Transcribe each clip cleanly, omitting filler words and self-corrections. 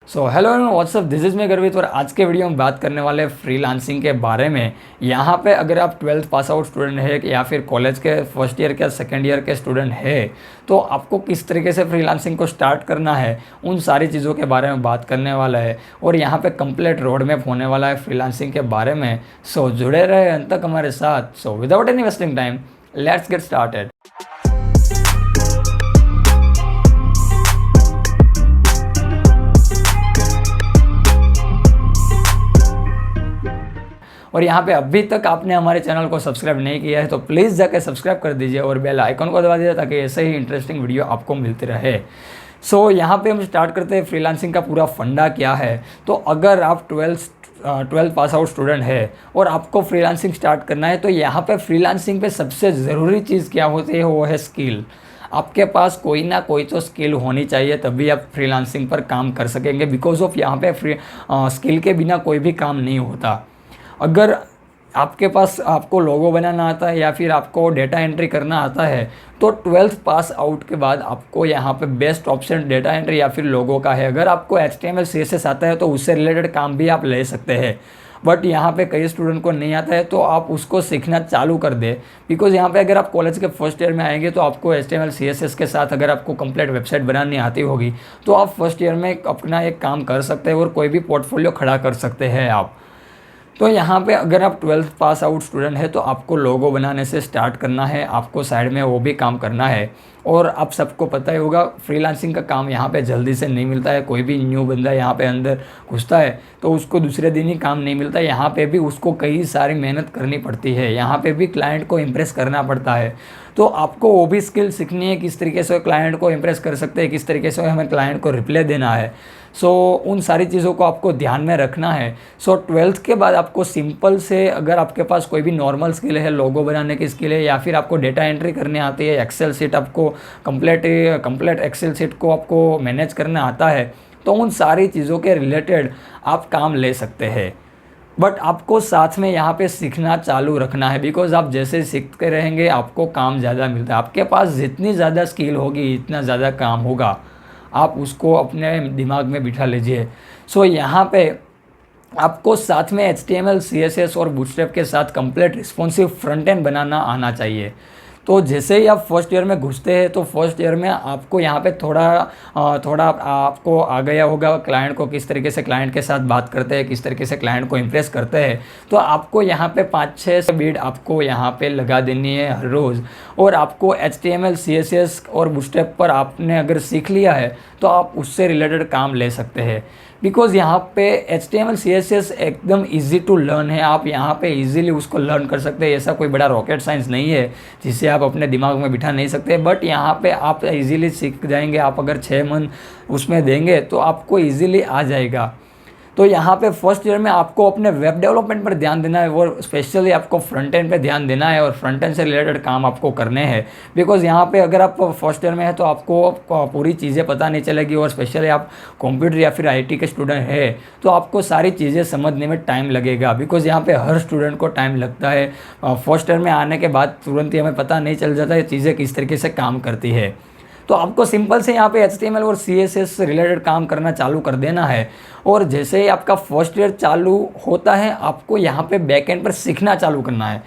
So hello and what's up, this is me Garvit और आज के वीडियो में बात करने वाले फ्रीलांसिंग के बारे में। यहाँ पे अगर आप 12th पास आउट स्टूडेंट है या फिर कॉलेज के फर्स्ट ईयर के सेकेंड ईयर के स्टूडेंट है तो आपको किस तरीके से फ्रीलांसिंग को स्टार्ट करना है, उन सारी चीज़ों के बारे में बात करने वाला है। और यहाँ पे कंप्लीट रोड मैप होने वाला है फ्रीलांसिंग के बारे में। सो जुड़े रहे अंत तक हमारे साथ। So without any wasting time, let's get started. और यहाँ पे अभी तक आपने हमारे चैनल को सब्सक्राइब नहीं किया है तो प्लीज़ जाकर सब्सक्राइब कर दीजिए और बेल आइकन को दबा दीजिए ताकि ऐसे ही इंटरेस्टिंग वीडियो आपको मिलते रहे। सो यहाँ पे हम स्टार्ट करते हैं फ्रीलांसिंग का पूरा फंडा क्या है। तो अगर आप 12th पास आउट स्टूडेंट है और आपको फ्रीलांसिंग स्टार्ट करना है तो यहाँ पे फ्रीलांसिंग पे सबसे ज़रूरी चीज़ क्या होती है, वो है स्किल। आपके पास कोई ना कोई तो स्किल होनी चाहिए तभी आप फ्रीलांसिंग पर काम कर सकेंगे। बिकॉज ऑफ यहाँ पे स्किल के बिना कोई भी काम नहीं होता। अगर आपके पास आपको लोगो बनाना आता है या फिर आपको डेटा एंट्री करना आता है तो 12th पास आउट के बाद आपको यहाँ पे बेस्ट ऑप्शन डेटा एंट्री या फिर लोगो का है। अगर आपको HTML CSS आता है तो उससे रिलेटेड काम भी आप ले सकते हैं। बट यहाँ पे कई स्टूडेंट को नहीं आता है तो आप उसको सीखना चालू कर दे। बिकॉज यहाँ पे अगर आप कॉलेज के फर्स्ट ईयर में आएंगे तो आपको HTML CSS के साथ अगर आपको कंप्लीट वेबसाइट बनानी आती होगी तो आप फर्स्ट ईयर में अपना एक काम कर सकते हैं और कोई भी पोर्टफोलियो खड़ा कर सकते हैं आप। तो यहाँ पे अगर आप 12th पास आउट स्टूडेंट है तो आपको लोगो बनाने से स्टार्ट करना है, आपको साइड में वो भी काम करना है। और आप सबको पता ही होगा फ्रीलांसिंग का काम यहाँ पे जल्दी से नहीं मिलता है। कोई भी न्यू बंदा यहाँ पे अंदर घुसता है तो उसको दूसरे दिन ही काम नहीं मिलता है। यहाँ पे भी उसको कई सारी मेहनत करनी पड़ती है, यहाँ पे भी क्लाइंट को इम्प्रेस करना पड़ता है। तो आपको वो भी स्किल सीखनी है, किस तरीके से क्लाइंट को इम्प्रेस कर सकते हैं, किस तरीके से हमें क्लाइंट को रिप्लाई देना है। सो उन सारी चीज़ों को आपको ध्यान में रखना है। सो 12th के बाद आपको सिंपल से, अगर आपके पास कोई भी नॉर्मल स्किल है, लोगो बनाने की स्किल है या फिर आपको डेटा एंट्री करने आती है, एक्सेल शीट आपको कंप्लीट एक्सेल शीट को आपको मैनेज करना आता है, तो उन सारी चीज़ों के रिलेटेड आप काम ले सकते हैं। बट आपको साथ में यहाँ पे सीखना चालू रखना है। बिकॉज आप जैसे सीखते रहेंगे आपको काम ज़्यादा मिलता है। आपके पास जितनी ज़्यादा स्किल होगी इतना ज़्यादा काम होगा, आप उसको अपने दिमाग में बिठा लीजिए। सो यहाँ पे आपको साथ में HTML CSS और बूटस्ट्रैप के साथ कंप्लीट रिस्पॉन्सिव फ्रंट एंड बनाना आना चाहिए। तो जैसे ही आप फर्स्ट ईयर में घुसते हैं तो फर्स्ट ईयर में आपको यहाँ पे थोड़ा आपको आ गया होगा क्लाइंट को, किस तरीके से क्लाइंट के साथ बात करते हैं, किस तरीके से क्लाइंट को इम्प्रेस करते हैं। तो आपको यहाँ पे 5-6 बीट आपको यहाँ पे लगा देनी है हर रोज़। और आपको HTML CSS और बूटस्ट्रैप पर आपने अगर सीख लिया है तो आप उससे रिलेटेड काम ले सकते हैं। बिकॉज़ यहाँ पे HTML CSS एकदम इजी टू लर्न है, आप यहाँ पे इजीली उसको लर्न कर सकते हैं। ऐसा कोई बड़ा रॉकेट साइंस नहीं है जिसे आप अपने दिमाग में बिठा नहीं सकते। बट यहाँ पे आप इजीली सीख जाएंगे। आप अगर 6 मंथ उसमें देंगे तो आपको इजीली आ जाएगा। तो यहाँ पे फर्स्ट ईयर में आपको अपने वेब डेवलपमेंट पर ध्यान देना है और स्पेशली आपको फ्रंट एंड पे ध्यान देना है और फ्रंट एंड से रिलेटेड काम आपको करने हैं। बिकॉज यहाँ पे अगर आप फर्स्ट ईयर में है तो आपको पूरी चीज़ें पता नहीं चलेगी और स्पेशली आप कंप्यूटर या फिर IT के स्टूडेंट है तो आपको सारी चीज़ें समझने में टाइम लगेगा। बिकॉज यहाँ पे हर स्टूडेंट को टाइम लगता है। फर्स्ट ईयर में आने के बाद तुरंत ही हमें पता नहीं चल जाता है चीज़ें किस तरीके से काम करती है। तो आपको सिंपल से यहाँ पे HTML और CSS से रिलेटेड काम करना चालू कर देना है। और जैसे ही आपका फर्स्ट ईयर चालू होता है आपको यहाँ पे बैक एंड पर सीखना चालू करना है।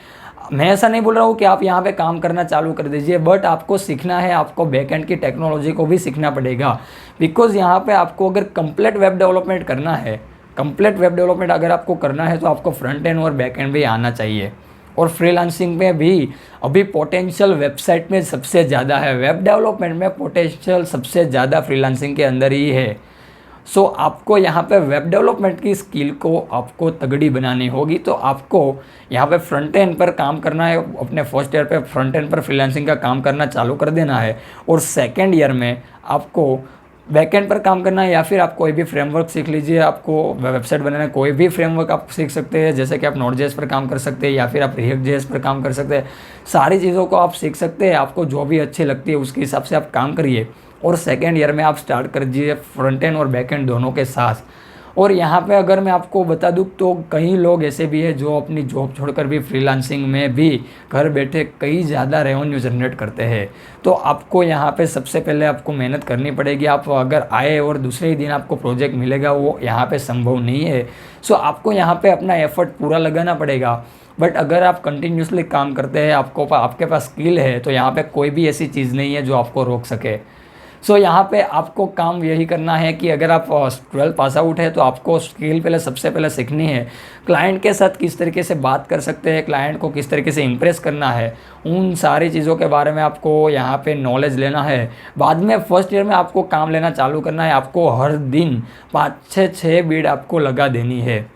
मैं ऐसा नहीं बोल रहा हूँ कि आप यहाँ पे काम करना चालू कर दीजिए, बट आपको सीखना है, आपको बैक एंड की टेक्नोलॉजी को भी सीखना पड़ेगा। बिकॉज यहाँ पे आपको अगर कंप्लीट वेब डेवलपमेंट करना है, कंप्लीट वेब डेवलपमेंट अगर आपको करना है तो आपको फ्रंट एंड और बैक एंड भी आना चाहिए। और फ्रीलांसिंग में भी अभी पोटेंशियल वेबसाइट में सबसे ज़्यादा है, वेब डेवलपमेंट में पोटेंशियल सबसे ज़्यादा फ्रीलांसिंग के अंदर ही है। सो आपको यहाँ पे वेब डेवलपमेंट की स्किल को आपको तगड़ी बनानी होगी। तो आपको यहाँ पे फ्रंट एंड पर काम करना है। अपने फर्स्ट ईयर पे फ्रंट एंड पर फ्रीलांसिंग का काम करना चालू कर देना है और सेकेंड ईयर में आपको बैकएंड पर काम करना है या फिर आप कोई भी फ्रेमवर्क सीख लीजिए। आपको वेबसाइट बनाना है, कोई भी फ्रेमवर्क आप सीख सकते हैं। जैसे कि आप Node.js पर काम कर सकते हैं या फिर आप React.js पर काम कर सकते हैं। सारी चीज़ों को आप सीख सकते हैं। आपको जो भी अच्छी लगती है उसके हिसाब से आप काम करिए और सेकेंड ईयर में आप स्टार्ट कर दीजिए फ्रंट एंड और बैक एंड दोनों के साथ। और यहाँ पे अगर मैं आपको बता दूँ तो कई लोग ऐसे भी हैं जो अपनी जॉब छोड़कर भी फ्रीलांसिंग में भी घर बैठे कई ज़्यादा रेवेन्यू जनरेट करते हैं। तो आपको यहाँ पे सबसे पहले आपको मेहनत करनी पड़ेगी। आप अगर आए और दूसरे ही दिन आपको प्रोजेक्ट मिलेगा, वो यहाँ पे संभव नहीं है। सो आपको यहाँ पे अपना एफर्ट पूरा लगाना पड़ेगा। बट अगर आप कंटिन्यूसली काम करते हैं, आपके पास स्किल है, तो यहाँ पे कोई भी ऐसी चीज़ नहीं है जो आपको रोक सके। सो यहाँ पे आपको काम यही करना है कि अगर आप 12 पास आउट है तो आपको स्किल पहले सबसे पहले सीखनी है। क्लाइंट के साथ किस तरीके से बात कर सकते हैं, क्लाइंट को किस तरीके से इम्प्रेस करना है, उन सारी चीज़ों के बारे में आपको यहाँ पे नॉलेज लेना है। बाद में फर्स्ट ईयर में आपको काम लेना चालू करना है। आपको हर दिन 5-6 बीट आपको लगा देनी है।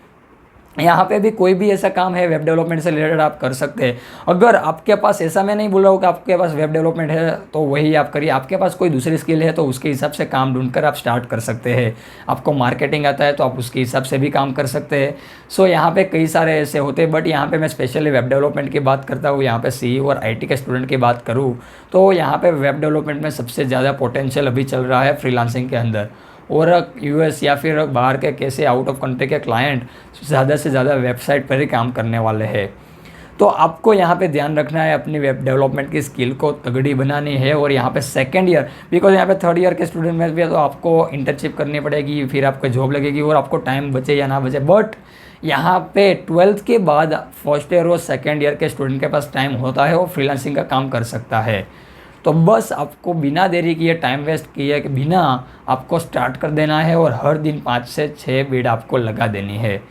यहाँ पे भी कोई भी ऐसा काम है वेब डेवलपमेंट से रिलेटेड आप कर सकते हैं। अगर आपके पास, ऐसा मैं नहीं बोल रहा हूँ कि आपके पास वेब डेवलपमेंट है तो वही आप करिए, आपके पास कोई दूसरी स्किल है तो उसके हिसाब से काम ढूंढकर आप स्टार्ट कर सकते हैं। आपको मार्केटिंग आता है तो आप उसके हिसाब से भी काम कर सकते हैं। सो यहाँ पे कई सारे ऐसे होते हैं, बट यहाँ पे मैं स्पेशली वेब डेवलपमेंट की बात करता हूँ। यहाँ पे CE और IT के स्टूडेंट की बात करूँ तो यहाँ पे वेब डेवलपमेंट में सबसे ज़्यादा पोटेंशियल अभी चल रहा है फ्रीलांसिंग के अंदर। और US या फिर बाहर के कैसे आउट ऑफ कंट्री के क्लाइंट ज़्यादा से ज़्यादा वेबसाइट पर ही काम करने वाले हैं। तो आपको यहाँ पे ध्यान रखना है, अपनी वेब डेवलपमेंट की स्किल को तगड़ी बनानी है। और यहाँ पे सेकंड ईयर, बिकॉज यहाँ पे थर्ड ईयर के स्टूडेंट में भी है तो आपको इंटर्नशिप करनी पड़ेगी, फिर आपको जॉब लगेगी और आपको टाइम बचे या ना बचे। बट यहाँ पे 12th के बाद फर्स्ट ईयर और सेकेंड ईयर के स्टूडेंट के पास टाइम होता है, वो फ्रीलांसिंग का काम कर सकता है। तो बस आपको बिना देरी किए, टाइम वेस्ट किए कि बिना, आपको स्टार्ट कर देना है और हर दिन 5 से 6 बीट आपको लगा देनी है।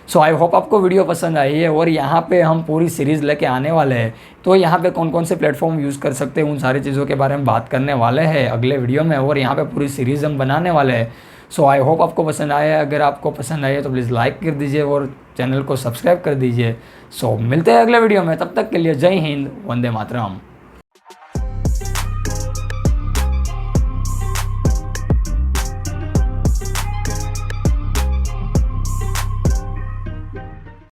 सो आई होप आपको वीडियो पसंद आई है। और यहाँ पे हम पूरी सीरीज़ लेके आने वाले हैं, तो यहाँ पे कौन कौन से प्लेटफॉर्म यूज़ कर सकते हैं उन सारी चीज़ों के बारे में बात करने वाले हैं अगले वीडियो में। और यहाँ पे पूरी सीरीज़ हम बनाने वाले हैं। सो आई होप आपको पसंद आया। अगर आपको पसंद आया तो प्लीज़ लाइक कर दीजिए और चैनल को सब्सक्राइब कर दीजिए। सो मिलते हैं अगले वीडियो में, तब तक के लिए जय हिंद, वंदे मातरम।